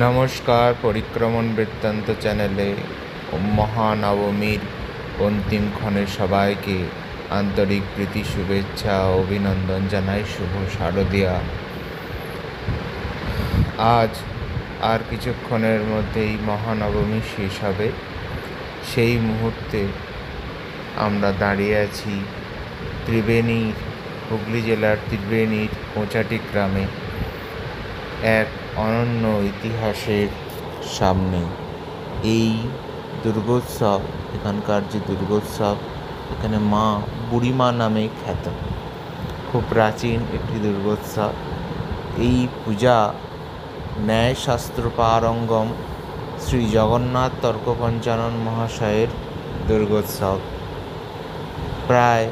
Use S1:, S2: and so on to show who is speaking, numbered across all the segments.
S1: নমস্কার, পরিক্রমণ বৃত্তান্ত চ্যানেলে মহানবমীর অন্তিম ক্ষণে সবাইকে আন্তরিক প্রীতি, শুভেচ্ছা ও অভিনন্দন জানাই। শুভ শারদিয়া। আজ আর কিছুক্ষণের মধ্যেই মহানবমী শেষ হবে। সেই মুহূর্তে আমরা দাঁড়িয়ে আছি ত্রিবেণীর, হুগলি জেলার ত্রিবেণীর কোঁচাটি গ্রামে এক অনন্য ইতিহাসের সামনে। এই দুর্গোৎসব, এখানকার যে দুর্গোৎসব, এখানে মা বুড়িমা নামে খ্যাত, খুব প্রাচীন একটি দুর্গোৎসব। এই পূজা ন্যায়শাস্ত্র পারঙ্গম শ্রী জগন্নাথ তর্কপঞ্চানন মহাশয়ের দুর্গোৎসব। প্রায়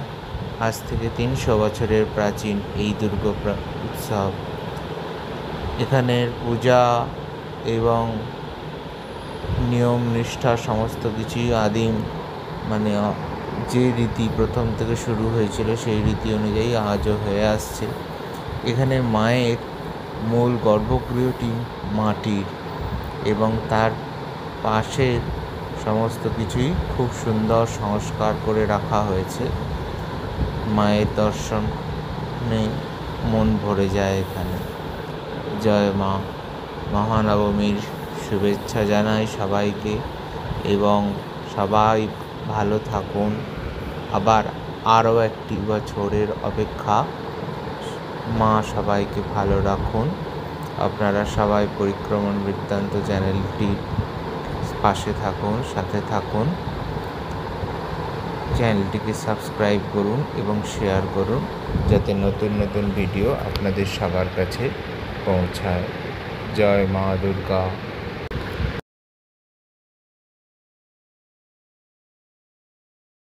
S1: আজ থেকে 300 বছরের প্রাচীন এই উৎসব। এখানের পূজা এবং নিয়ম নিষ্ঠা সমস্ত কিছুই আদিম, যে রীতি প্রথম থেকে শুরু হয়েছিল সেই রীতি অনুযায়ী আজও হয়ে আসছে। এখানে মায়ের মূল গর্ভগৃহটি মাটির এবং তার পাশের সমস্ত কিছুই খুব সুন্দর সংস্কার করে রাখা হয়েছে। মায়ের দর্শনে মন ভরে যায় এখানে। জয় মা। মহানবমীর শুভেচ্ছা জানাই সবাইকে এবং সবাই ভালো থাকুন। আবার আরও একটি বছরের অপেক্ষা। মা সবাইকে ভালো রাখুন। আপনারা সবাই পরিক্রমণ বৃত্তান্ত চ্যানেলটির পাশে থাকুন, সাথে থাকুন। চ্যানেলটিকে সাবস্ক্রাইব করুন এবং শেয়ার করুন, যাতে নতুন নতুন ভিডিও আপনাদের সবার কাছে পৌঁছায়। জয় মা দুর্গা।